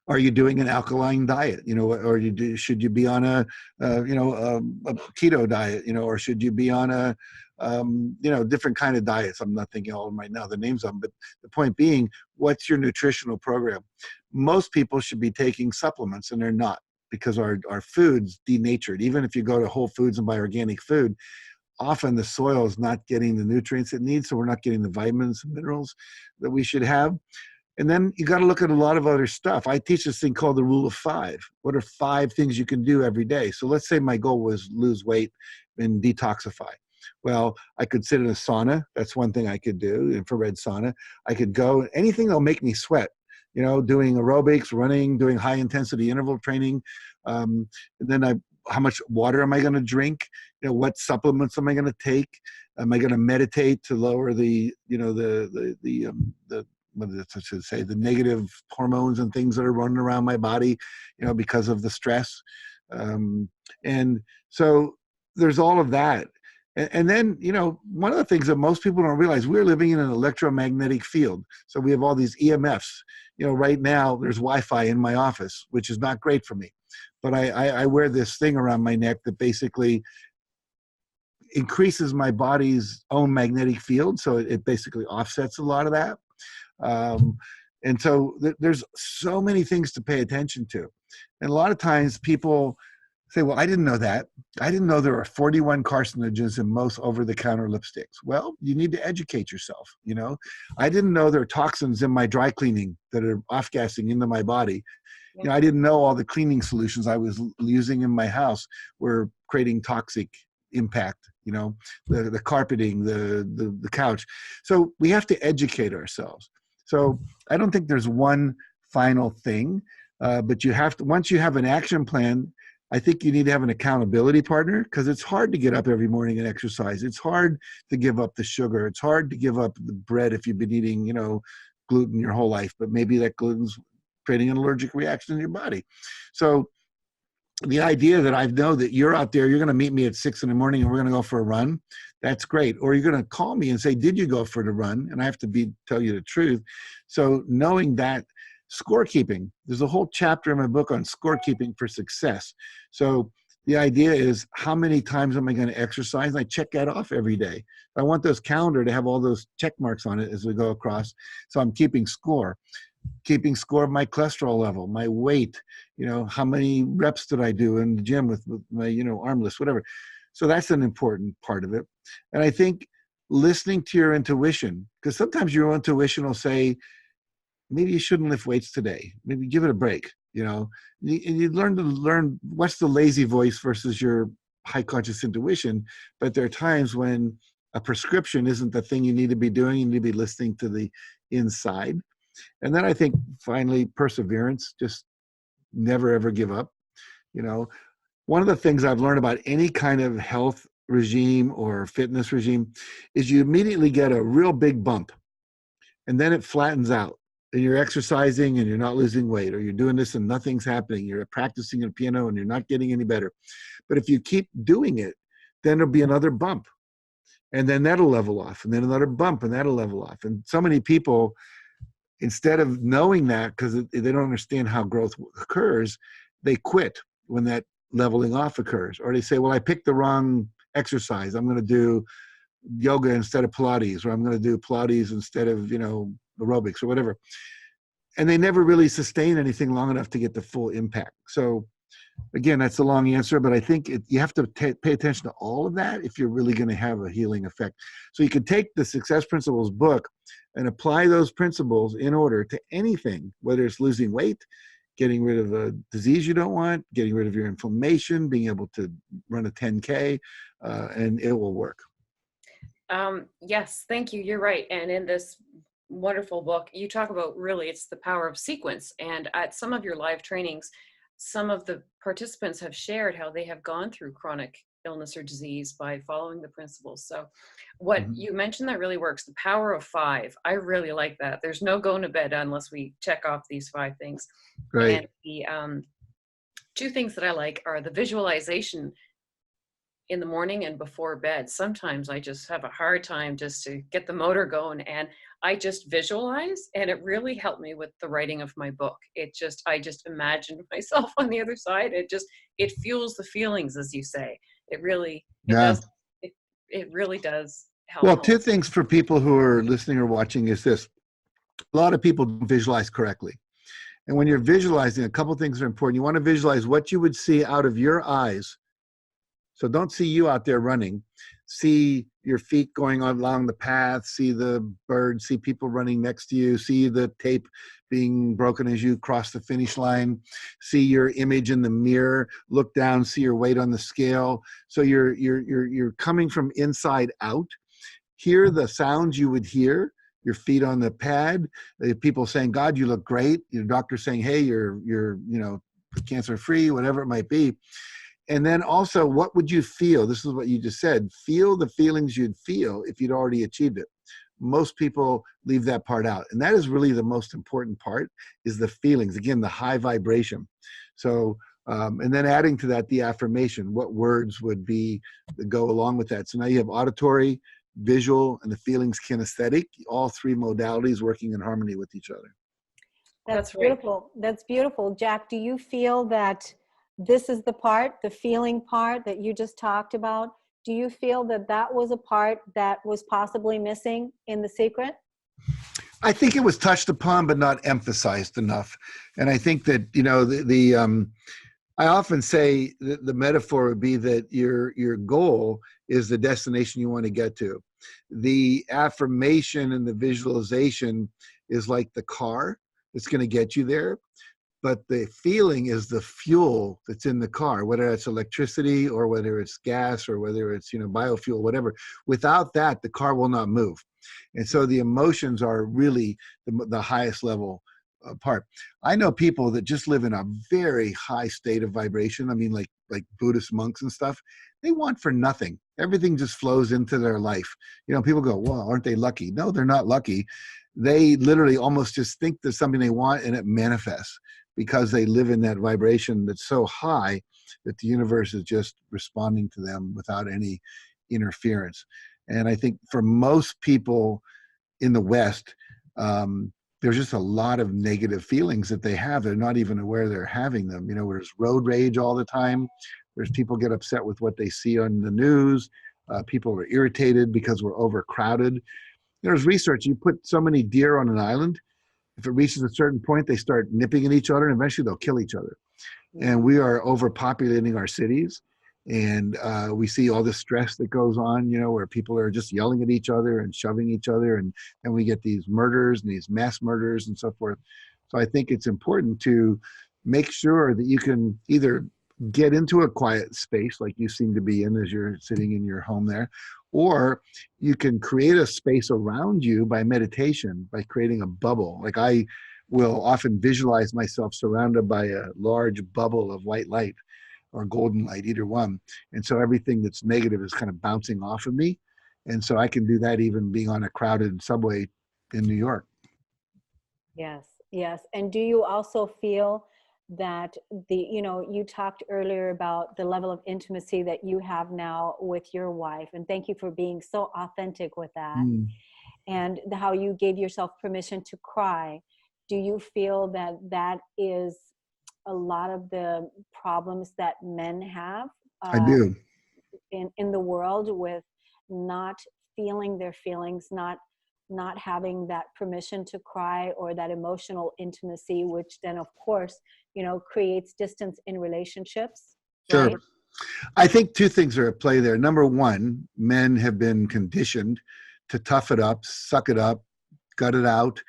Are you doing an alkaline diet, you know, or should you be on a keto diet, you know, or should you be on a, you know, different kind of diets? I'm not thinking all of them right now, the names of them, but the point being, what's your nutritional program? Most people should be taking supplements and they're not, because our food's denatured. Even if you go to Whole Foods and buy organic food, often the soil is not getting the nutrients it needs, so we're not getting the vitamins and minerals that we should have. And then you got to look at a lot of other stuff. I teach this thing called the rule of 5. What are 5 things you can do every day? So let's say my goal was lose weight and detoxify. Well, I could sit in a sauna. That's one thing I could do, infrared sauna. I could go, anything that'll make me sweat, you know, doing aerobics, running, doing high intensity interval training. And then how much water am I going to drink? You know, what supplements am I going to take? Am I going to meditate to lower the, you know, what I should say, the negative hormones and things that are running around my body, you know, because of the stress. And so there's all of that. And then, you know, one of the things that most people don't realize, we're living in an electromagnetic field. So we have all these EMFs. You know, right now there's Wi-Fi in my office, which is not great for me. But I wear this thing around my neck that basically increases my body's own magnetic field. So it basically offsets a lot of that. And so there's so many things to pay attention to. And a lot of times people say, well, I didn't know that. I didn't know there are 41 carcinogens in most over-the-counter lipsticks. Well, you need to educate yourself, you know. I didn't know there are toxins in my dry cleaning that are off-gassing into my body. You know, I didn't know all the cleaning solutions I was using in my house were creating toxic impact, you know, the carpeting, the couch. So we have to educate ourselves. So I don't think there's one final thing, but you have to, once you have an action plan, I think you need to have an accountability partner, because it's hard to get up every morning and exercise. It's hard to give up the sugar. It's hard to give up the bread if you've been eating, you know, gluten your whole life, but maybe that gluten's creating an allergic reaction in your body. So the idea that I know that you're out there, you're going to meet me at 6 a.m. and we're going to go for a run, that's great. Or you're going to call me and say, did you go for the run? And I have to tell you the truth. So knowing that, scorekeeping, there's a whole chapter in my book on scorekeeping for success. So the idea is, how many times am I going to exercise? And I check that off every day. I want those calendar to have all those check marks on it as we go across. So I'm keeping score of my cholesterol level, my weight, you know, how many reps did I do in the gym with my, you know, arm lifts, whatever. So that's an important part of it. And I think listening to your intuition, because sometimes your intuition will say, maybe you shouldn't lift weights today. Maybe give it a break, you know. And you learn what's the lazy voice versus your high conscious intuition. But there are times when a prescription isn't the thing you need to be doing. You need to be listening to the inside. And then I think finally, perseverance, just never, ever give up. You know, one of the things I've learned about any kind of health regime or fitness regime is you immediately get a real big bump and then it flattens out. And you're exercising and you're not losing weight, or you're doing this and nothing's happening. You're practicing a piano and you're not getting any better. But if you keep doing it, then there'll be another bump. And then that'll level off. And then another bump and that'll level off. And so many people, instead of knowing that, because they don't understand how growth occurs, they quit when that leveling off occurs. Or they say, well, I picked the wrong exercise. I'm going to do yoga instead of Pilates, or I'm going to do Pilates instead of, you know, aerobics or whatever. And they never really sustain anything long enough to get the full impact. So again, that's a long answer, but I think you have to pay attention to all of that if you're really going to have a healing effect. So you can take the Success Principles book and apply those principles in order to anything, whether it's losing weight, getting rid of a disease you don't want, getting rid of your inflammation, being able to run a 10K, and it will work. Yes, thank you. You're right. And in this wonderful book, you talk about really it's the power of sequence. And at some of your live trainings, some of the participants have shared how they have gone through chronic illness or disease by following the principles. So what you mentioned that really works, the power of 5. I really like that. There's no going to bed unless we check off these 5 things. Right. And the 2 things that I like are the visualization in the morning and before bed. Sometimes I just have a hard time just to get the motor going, and I just visualize, and it really helped me with the writing of my book. I just imagined myself on the other side. It fuels the feelings, as you say. It really does help. Well, 2 things for people who are listening or watching is this. A lot of people don't visualize correctly. And when you're visualizing, a couple things are important. You want to visualize what you would see out of your eyes. So don't see you out there running. See your feet going along the path, see the birds, see people running next to you, see the tape being broken as you cross the finish line, see your image in the mirror, look down, see your weight on the scale. So you're coming from inside out. Hear the sounds you would hear, your feet on the pad, people saying, God, you look great. Your doctor saying, hey, you're cancer free, whatever it might be. And then also, what would you feel? This is what you just said. Feel the feelings you'd feel if you'd already achieved it. Most people leave that part out. And that is really the most important part, is the feelings. Again, the high vibration. So, and then adding to that, the affirmation. What words would go along with that? So now you have auditory, visual, and the feelings kinesthetic, all 3 modalities working in harmony with each other. That's beautiful. That's beautiful. Jack, do you feel that this is the feeling part that you just talked about? Do you feel that was a part that was possibly missing in The Secret? I think it was touched upon, but not emphasized enough. And I think that, you know, I often say that the metaphor would be that your goal is the destination you want to get to. The affirmation and the visualization is like the car that's going to get you there. But the feeling is the fuel that's in the car, whether it's electricity or whether it's gas or whether it's, you know, biofuel, whatever. Without that, the car will not move. And so the emotions are really the highest level part. I know people that just live in a very high state of vibration. I mean, like Buddhist monks and stuff. They want for nothing. Everything just flows into their life. You know, people go, well, aren't they lucky? No, they're not lucky. They literally almost just think there's something they want and it manifests, because they live in that vibration that's so high that the universe is just responding to them without any interference. And I think for most people in the West, there's just a lot of negative feelings that they have. They're not even aware they're having them. You know, there's road rage all the time. There's people get upset with what they see on the news. People are irritated because we're overcrowded. There's research. You put so many deer on an island, if it reaches a certain point, they start nipping at each other, and eventually they'll kill each other. And we are overpopulating our cities, and we see all this stress that goes on, you know, where people are just yelling at each other and shoving each other, and then we get these murders and these mass murders and so forth. So I think it's important to make sure that you can either get into a quiet space like you seem to be in as you're sitting in your home there, or you can create a space around you by meditation, by creating a bubble. Like I will often visualize myself surrounded by a large bubble of white light or golden light, either one. And so everything that's negative is kind of bouncing off of me. And so I can do that even being on a crowded subway in New York. Yes, yes. And do you also feel that you talked earlier about the level of intimacy that you have now with your wife, and thank you for being so authentic with that, and how you gave yourself permission to cry. Do you feel that that is a lot of the problems that men have I do. in the world, with not feeling their feelings, not having that permission to cry or that emotional intimacy, which then of course, creates distance in relationships? Sure. Right? I think two things are at play there. Number one, men have been conditioned to tough it up, suck it up, gut it out.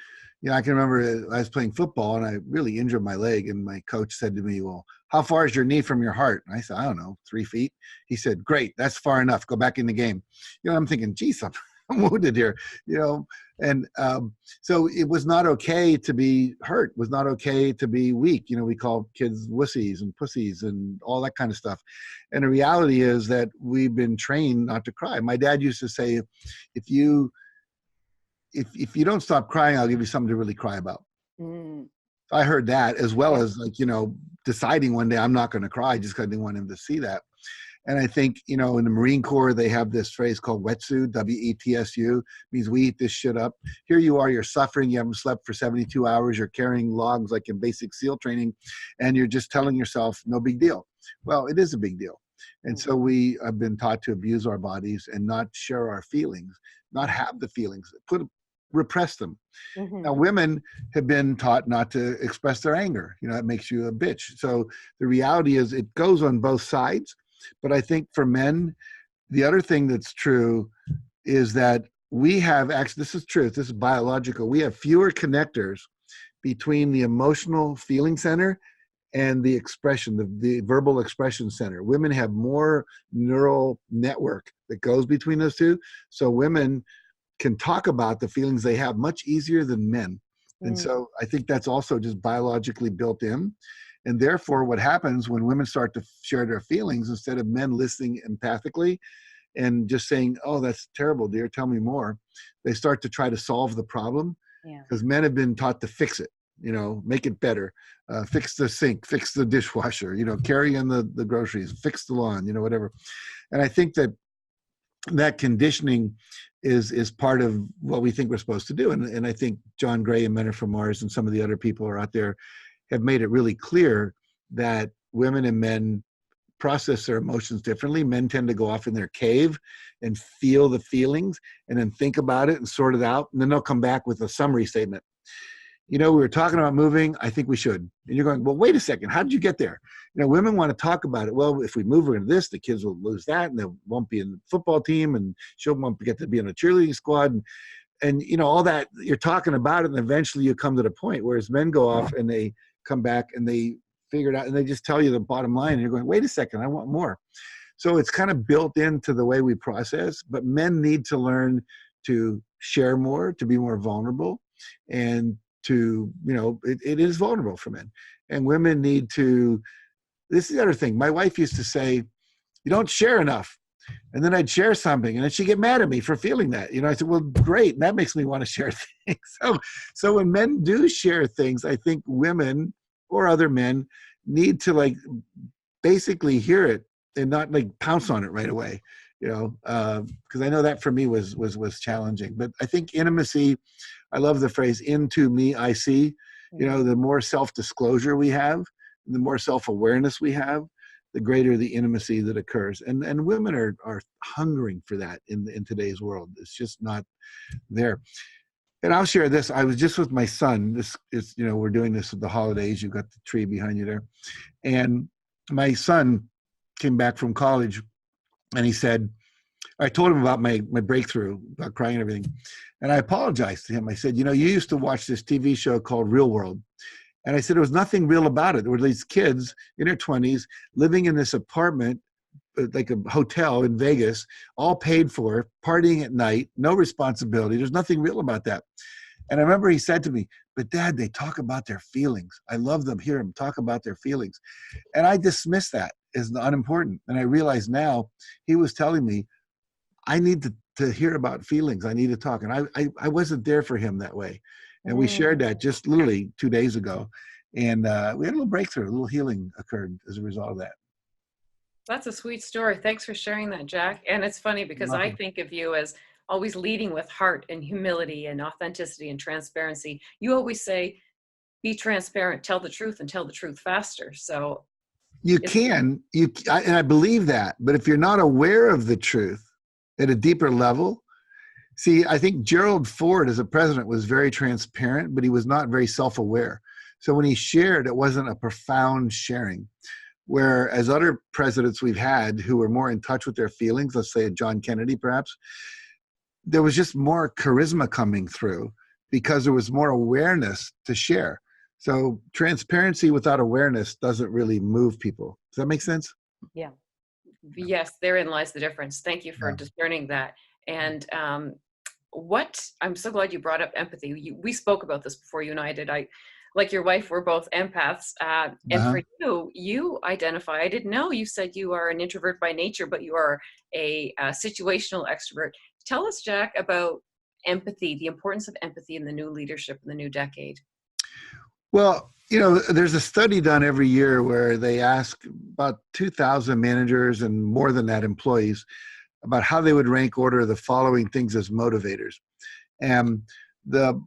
You know, I can remember I was playing football and I really injured my leg, and my coach said to me, well, how far is your knee from your heart? And I said, I don't know, 3 feet. He said, great, that's far enough. Go back in the game. You know, I'm thinking, geez, I'm wounded here, and so it was not okay to be hurt. It was not okay to be weak. You know, we call kids wussies and pussies and all that kind of stuff. And the reality is that we've been trained not to cry. My dad used to say, if you don't stop crying, I'll give you something to really cry about. I heard that, as well as deciding one day I'm not going to cry just because I didn't want him to see that. And I think, in the Marine Corps, they have this phrase called wetsu, W-E-T-S-U, means we eat this shit up. Here you are, you're suffering, you haven't slept for 72 hours, you're carrying logs like in basic SEAL training, and you're just telling yourself, no big deal. Well, it is a big deal. And so we have been taught to abuse our bodies and not share our feelings, not have the feelings, repress them. Now, women have been taught not to express their anger. It makes you a bitch. So the reality is it goes on both sides. But I think for men, the other thing that's true is that we have actually, this is truth, this is biological, we have fewer connectors between the emotional feeling center and the expression, the verbal expression center. Women have more neural network that goes between those two. So women can talk about the feelings they have much easier than men. And so I think that's also just biologically built in. And therefore, what happens when women start to share their feelings, instead of men listening empathically and just saying, oh, that's terrible, dear, tell me more, they start to try to solve the problem, because men have been taught to fix it, make it better, fix the sink, fix the dishwasher, carry in the groceries, fix the lawn, whatever. And I think that conditioning is part of what we think we're supposed to do. And I think John Gray and Men Are From Mars and some of the other people are out there have made it really clear that women and men process their emotions differently. Men tend to go off in their cave and feel the feelings and then think about it and sort it out. And then they'll come back with a summary statement. We were talking about moving. I think we should. And you're going, well, wait a second. How did you get there? Women want to talk about it. Well, if we move, we're into this, the kids will lose that, and they won't be in the football team, and she'll won't get to be in a cheerleading squad. And all that, you're talking about it, and eventually you come to the point. Whereas men go off and they come back and they figure it out, and they just tell you the bottom line, and you're going, wait a second, I want more. So it's kind of built into the way we process, but men need to learn to share more, to be more vulnerable, and to, it is vulnerable for men. And women need to, this is the other thing. My wife used to say, you don't share enough. And then I'd share something, and then she'd get mad at me for feeling that. I said, well, great. And that makes me want to share things. So when men do share things, I think women or other men need to basically hear it and not pounce on it right away, because I know that for me was challenging. But I think intimacy, I love the phrase, into me, I see. The more self-disclosure we have, the more self-awareness we have, the greater the intimacy that occurs. And women are hungering for that in today's world. It's just not there. And I'll share this. I was just with my son. This is, we're doing this at the holidays. You've got the tree behind you there. And my son came back from college, and he said, I told him about my breakthrough, about crying and everything. And I apologized to him. I said, you used to watch this TV show called Real World. And I said, there was nothing real about it. There were these kids in their 20s living in this apartment, like a hotel in Vegas, all paid for, partying at night, no responsibility. There's nothing real about that. And I remember he said to me, but Dad, they talk about their feelings. I love them, hear them talk about their feelings. And I dismissed that as unimportant. And I realize now he was telling me, I need to hear about feelings. I need to talk. And I wasn't there for him that way. And we shared that just literally 2 days ago. And we had a little breakthrough, a little healing occurred as a result of that. That's a sweet story. Thanks for sharing that, Jack. And it's funny because I think of you as always leading with heart and humility and authenticity and transparency. You always say, be transparent, tell the truth, and tell the truth faster. So you can, and I believe that. But if you're not aware of the truth at a deeper level, see, I think Gerald Ford as a president was very transparent, but he was not very self-aware. So when he shared, it wasn't a profound sharing. Whereas other presidents we've had who were more in touch with their feelings, let's say John Kennedy perhaps, there was just more charisma coming through because there was more awareness to share. So transparency without awareness doesn't really move people. Does that make sense? Yeah. Yes, therein lies the difference. Thank you for discerning that. And I'm so glad you brought up empathy. We spoke about this before, you and I did. Like your wife, we're both empaths. And for you identify, I didn't know, you said you are an introvert by nature, but you are a situational extrovert. Tell us, Jack, about empathy, the importance of empathy in the new leadership in the new decade. Well, there's a study done every year where they ask about 2,000 managers and more than that employees about how they would rank order the following things as motivators. And the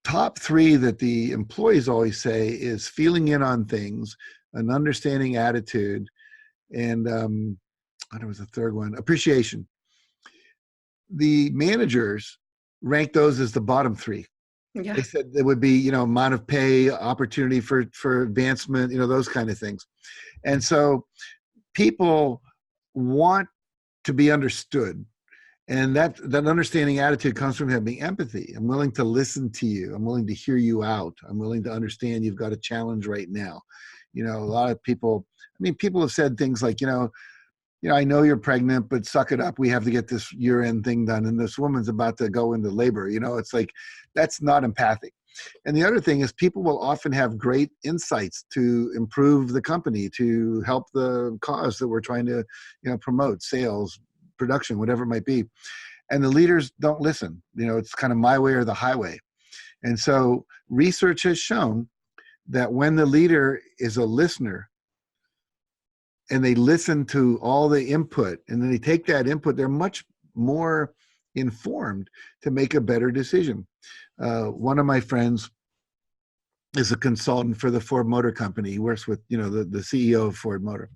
top three that the employees always say is feeling in on things, an understanding attitude, and what was the third one? Appreciation. The managers rank those as the bottom three. Yeah. They said there would be, amount of pay, opportunity for advancement, those kind of things. And so people want to be understood. And that understanding attitude comes from having empathy. I'm willing to listen to you. I'm willing to hear you out. I'm willing to understand you've got a challenge right now. A lot of people, people have said things like, I know you're pregnant, but suck it up. We have to get this year-end thing done. And this woman's about to go into labor. It's like, that's not empathic. And the other thing is people will often have great insights to improve the company, to help the cause that we're trying to, promote, sales, production, whatever it might be. And the leaders don't listen. It's kind of my way or the highway. And so research has shown that when the leader is a listener and they listen to all the input and then they take that input, they're much more informed to make a better decision. One of my friends is a consultant for the Ford Motor Company. He works with, the CEO of Ford Motor.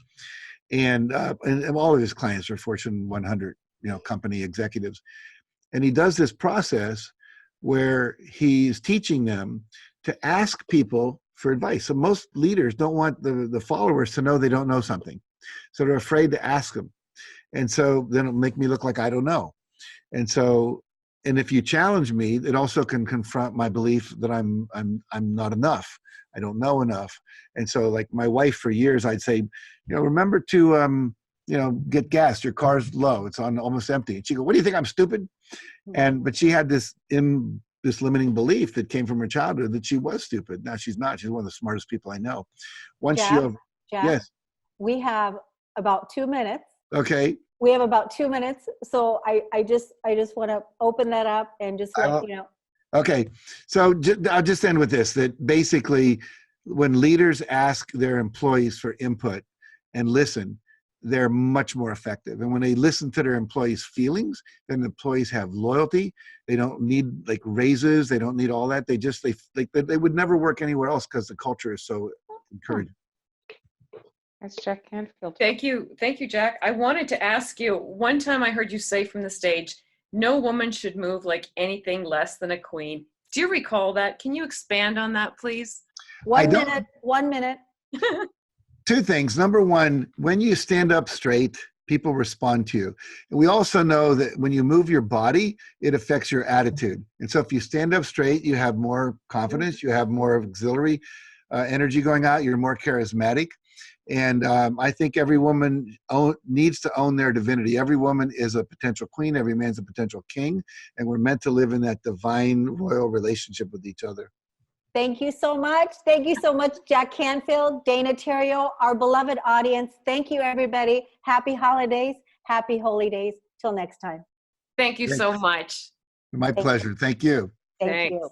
and all of his clients are Fortune 100, company executives. And he does this process where he's teaching them to ask people for advice. So most leaders don't want the followers to know they don't know something. So they're afraid to ask them. And so then it'll make me look like I don't know. And if you challenge me, it also can confront my belief that I'm not enough. I don't know enough. And so like my wife for years, I'd say, remember to, get gas. Your car's low. It's on almost empty. And she'd go, what do you think? I'm stupid? But she had this limiting belief that came from her childhood that she was stupid. Now she's not. She's one of the smartest people I know. Jack, yes. We have about 2 minutes. Okay. We have about 2 minutes. So I just want to open that up and just let you know. Okay. So I'll just end with this, that basically when leaders ask their employees for input and listen, they're much more effective. And when they listen to their employees' feelings, then the employees have loyalty. They don't need like raises. They don't need all that. They would never work anywhere else because the culture is so encouraging. That's Jack Canfield. Thank you, Jack. I wanted to ask you, one time I heard you say from the stage, no woman should move like anything less than a queen. Do you recall that? Can you expand on that, please? 1 minute, 1 minute. Two things. Number one, when you stand up straight, people respond to you. And we also know that when you move your body, it affects your attitude. And so if you stand up straight, you have more confidence, you have more auxiliary energy going out, you're more charismatic. And I think every woman needs to own their divinity. Every woman is a potential queen. Every man's a potential king. And we're meant to live in that divine royal relationship with each other. Thank you so much. Thank you so much, Jack Canfield, Dana Terrio, our beloved audience. Thank you, everybody. Happy holidays. Happy holy days. Till next time. Thank you so much. My pleasure. Thank you. Thank you.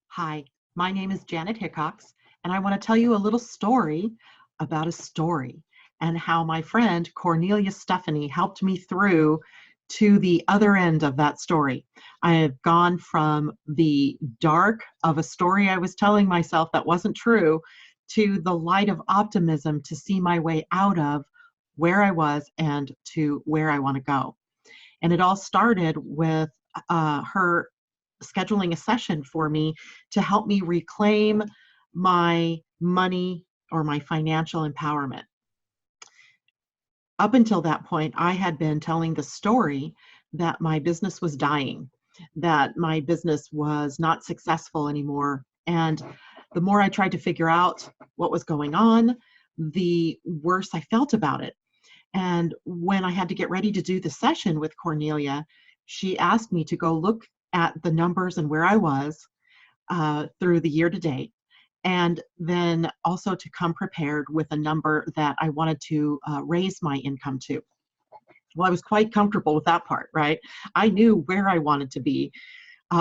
Hi, my name is Janet Hickox, and I want to tell you a little story about a story and how my friend Kornelia Stephanie helped me through to the other end of that story. I have gone from the dark of a story I was telling myself that wasn't true to the light of optimism to see my way out of where I was and to where I want to go. And it all started with her scheduling a session for me to help me reclaim my money or my financial empowerment. Up until that point, I had been telling the story that my business was dying, that my business was not successful anymore. And the more I tried to figure out what was going on, the worse I felt about it. And when I had to get ready to do the session with Kornelia, she asked me to go look at the numbers and where I was through the year to date. And then also to come prepared with a number that I wanted to raise my income to. Well, I was quite comfortable with that part, right? I knew where I wanted to be.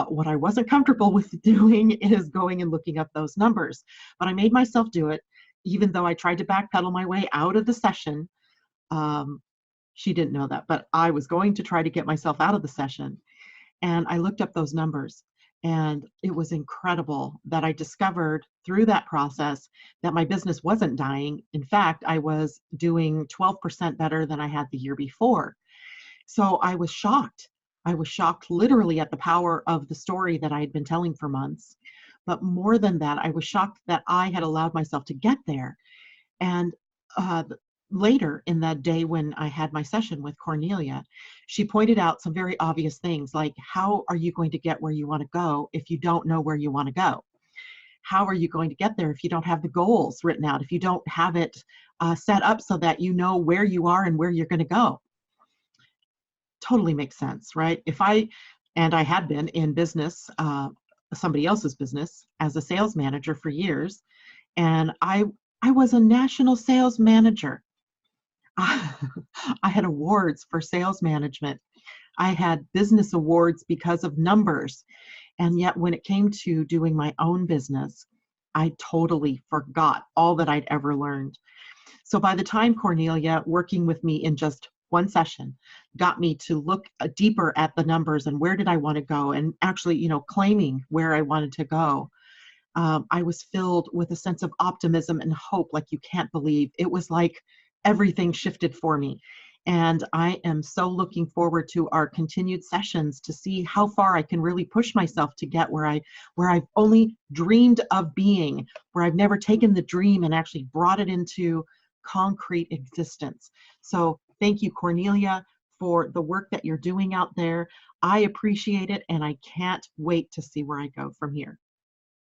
What I wasn't comfortable with doing is going and looking up those numbers. But I made myself do it, even though I tried to backpedal my way out of the session. She didn't know that, but I was going to try to get myself out of the session. And I looked up those numbers. And it was incredible that I discovered through that process that my business wasn't dying. In fact, I was doing 12% better than I had the year before. So I was shocked. I was shocked literally at the power of the story that I had been telling for months. But more than that, I was shocked that I had allowed myself to get there. And later in that day when I had my session with Kornelia, she pointed out some very obvious things like, how are you going to get where you want to go if you don't know where you want to go? How are you going to get there if you don't have the goals written out, if you don't have it set up so that you know where you are and where you're going to go? Totally makes sense, right? I had been in business, somebody else's business, as a sales manager for years, and I was a national sales manager. I had awards for sales management. I had business awards because of numbers. And yet when it came to doing my own business, I totally forgot all that I'd ever learned. So by the time Kornelia, working with me in just one session, got me to look deeper at the numbers and where did I want to go and actually, claiming where I wanted to go, I was filled with a sense of optimism and hope like you can't believe. It was like everything shifted for me. And I am so looking forward to our continued sessions to see how far I can really push myself to get where I've only dreamed of being, where I've never taken the dream and actually brought it into concrete existence. So thank you, Kornelia, for the work that you're doing out there. I appreciate it, and I can't wait to see where I go from here.